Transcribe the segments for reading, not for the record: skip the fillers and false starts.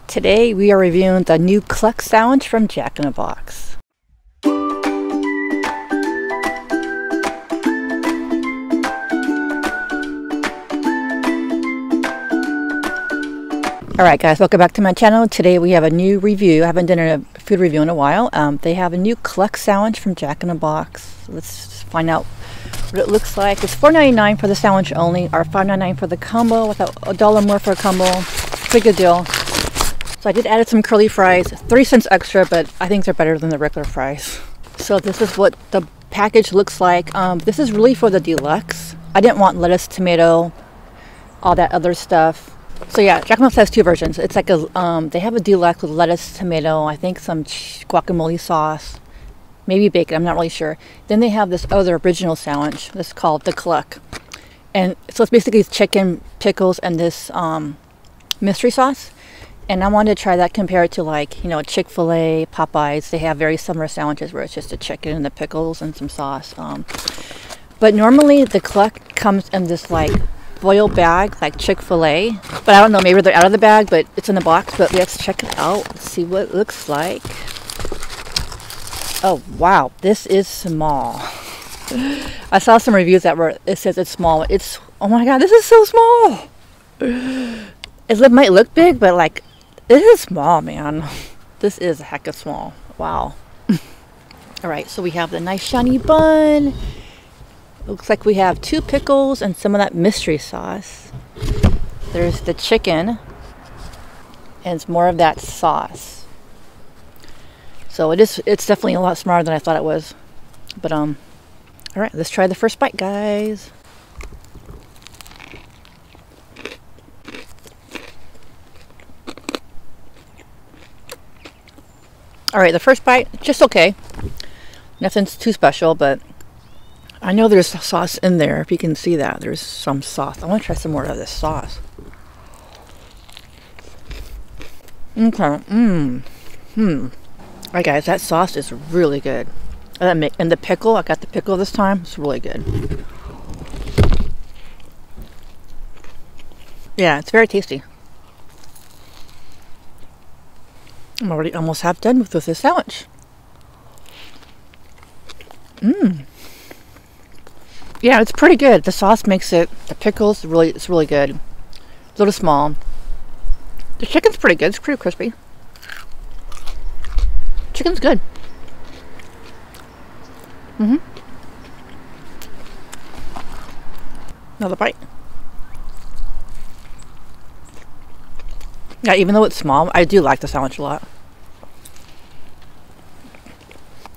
Today we are reviewing the new Cluck sandwich from Jack in the Box. Alright guys, welcome back to my channel. Today we have a new review. I haven't done a food review in a while. They have a new Cluck sandwich from Jack in the Box. Let's find out what it looks like. It's $4.99 for the sandwich only, or $5.99 for the combo, with a dollar more for a combo. Pretty good deal. So I did add some curly fries, 3 cents extra, but I think they're better than the regular fries. So this is what the package looks like. This is really for the deluxe. I didn't want lettuce, tomato, all that other stuff. So yeah, Jack in the Box has 2 versions. It's like a, they have a deluxe with lettuce, tomato, I think some guacamole sauce, maybe bacon, I'm not really sure. Then they have this other original sandwich. This is called the Cluck. And so it's basically chicken, pickles, and this mystery sauce. And I wanted to try that compared to, like, you know, Chick-fil-A, Popeyes. They have very similar sandwiches where it's just the chicken and the pickles and some sauce. But normally the Cluck comes in this like foil bag like Chick-fil-A. But I don't know, maybe they're out of the bag, but it's in the box. But let's check it out. Let's see what it looks like. Oh wow, this is small. I saw some reviews that were, it says it's small. It's, oh my god, this is so small. It might look big, but like, this is small, man. This is a heck of small. Wow. Alright, so we have the nice shiny bun. Looks like we have 2 pickles and some of that mystery sauce. There's the chicken. And it's more of that sauce. So it's definitely a lot smaller than I thought it was. But alright, let's try the first bite, guys. Alright, the first bite, just okay. Nothing's too special, but I know there's sauce in there. If you can see that, there's some sauce. I want to try some more of this sauce. Okay. Alright guys, that sauce is really good. And the pickle, I got the pickle this time. It's really good. Yeah, it's very tasty. I'm already almost half done with this sandwich. Yeah, it's pretty good. The sauce makes it, the pickles, it's really good. It's a little small. The chicken's pretty good. It's pretty crispy. Chicken's good. Another bite. Yeah, even though it's small, I do like the sandwich a lot.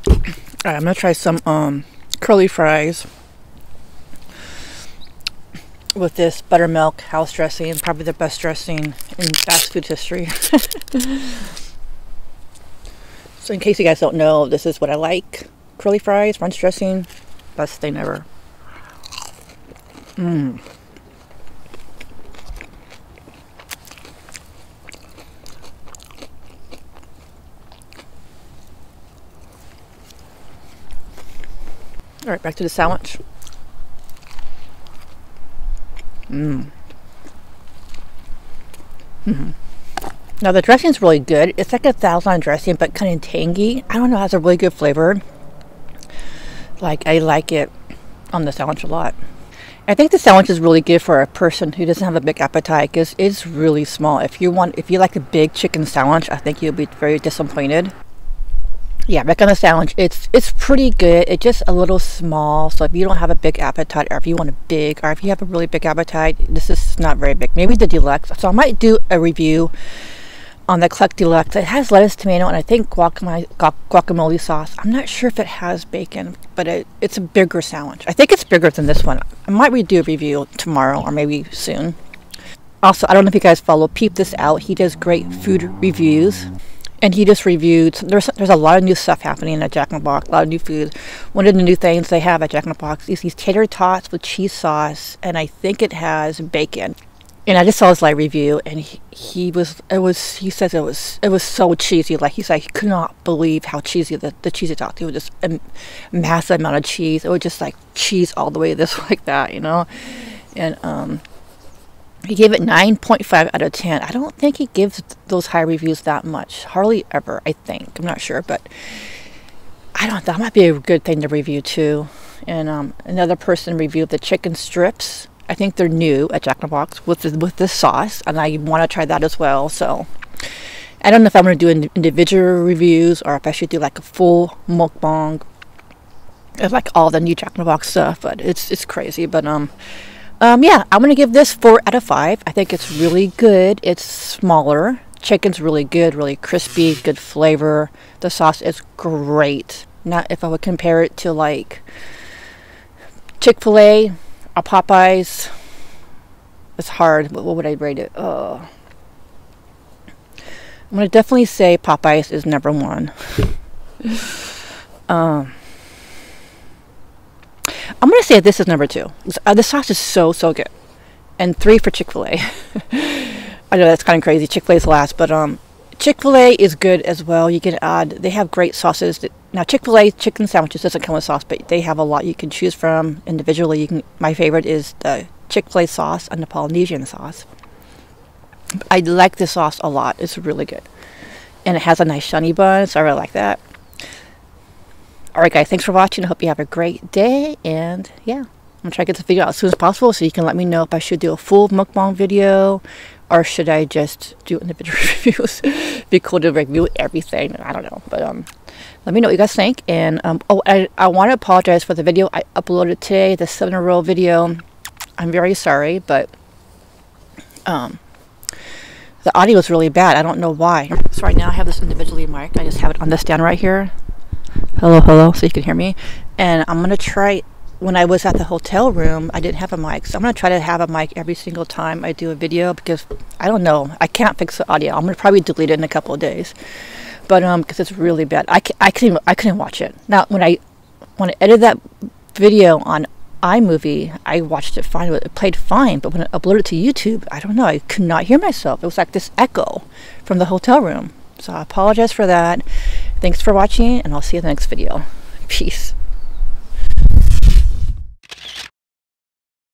Alright, I'm gonna try some curly fries with this buttermilk house dressing, probably the best dressing in fast food history. So in case you guys don't know, this is what I like. Curly fries, ranch dressing, best thing ever. Alright, back to the sandwich. Now the dressing's really good. It's like a Thousand dressing, but kind of tangy. I don't know, it has a really good flavor. Like, I like it on the sandwich a lot. I think the sandwich is really good for a person who doesn't have a big appetite, because it's really small. If you like a big chicken sandwich, I think you'll be very disappointed. Yeah, back on the sandwich, it's pretty good. It's just a little small, so if you don't have a big appetite, or if you want a big, or if you have a really big appetite, this is not very big. Maybe the deluxe. So I might do a review on the Cluck Deluxe. It has lettuce, tomato, and I think guacamole sauce. I'm not sure if it has bacon, but it's a bigger sandwich. I think it's bigger than this one. I might redo a review tomorrow or maybe soon. Also, I don't know if you guys follow Peep This Out. He does great food reviews. And he just reviewed, there's a lot of new stuff happening at Jack in the Box, a lot of new food. One of the new things they have at Jack in the Box is these tater tots with cheese sauce, and I think it has bacon. And I just saw his live review, and he says it was so cheesy. Like, he said he could not believe how cheesy the cheesy tots. It was just a massive amount of cheese. It was just like cheese all the way this like that, you know. And He gave it 9.5 out of 10. I don't think he gives those high reviews that much. Hardly ever, I think. I'm not sure, but I don't. That might be a good thing to review too. And another person reviewed the chicken strips. I think they're new at Jack in the Box with the sauce, and I want to try that as well. So I don't know if I'm going to do individual reviews or if I should do like a full mukbang of like all the new Jack in the Box stuff. But it's crazy. But yeah, I'm gonna give this 4 out of 5. I think it's really good. It's smaller. Chicken's really good, really crispy, good flavor. The sauce is great. Now, if I would compare it to like Chick-fil-A or Popeyes, it's hard. What would I rate it? I'm gonna definitely say Popeyes is number 1. I'm going to say this is number 2. The sauce is so good. And 3 for Chick-fil-A. I know that's kind of crazy. Chick-fil-A's last. But Chick-fil-A is good as well. You can add... They have great sauces. Now, Chick-fil-A chicken sandwiches doesn't come with sauce, but they have a lot you can choose from individually. My favorite is the Chick-fil-A sauce and the Polynesian sauce. I like this sauce a lot. It's really good. And it has a nice shiny bun, so I really like that. Alright guys, thanks for watching. I hope you have a great day, and yeah, I'm going to try to get this video out as soon as possible so you can let me know if I should do a full mukbang video or should I just do individual reviews. It'd be cool to review everything. I don't know, but let me know what you guys think. And I want to apologize for the video I uploaded today, the 7-year-old video. I'm very sorry, but the audio is really bad. I don't know why. So right now I have this individually mic. I just have it on the stand right here. Hello, so you can hear me. And I'm going to try, when I was at the hotel room, I didn't have a mic. So I'm going to try to have a mic every single time I do a video because, I don't know, I can't fix the audio. I'm going to probably delete it in a couple of days. But, because it's really bad. I couldn't watch it. Now, when I edited that video on iMovie, I watched it fine. It played fine. But when I uploaded it to YouTube, I don't know, I could not hear myself. It was like this echo from the hotel room. So I apologize for that. Thanks for watching, and I'll see you in the next video. Peace.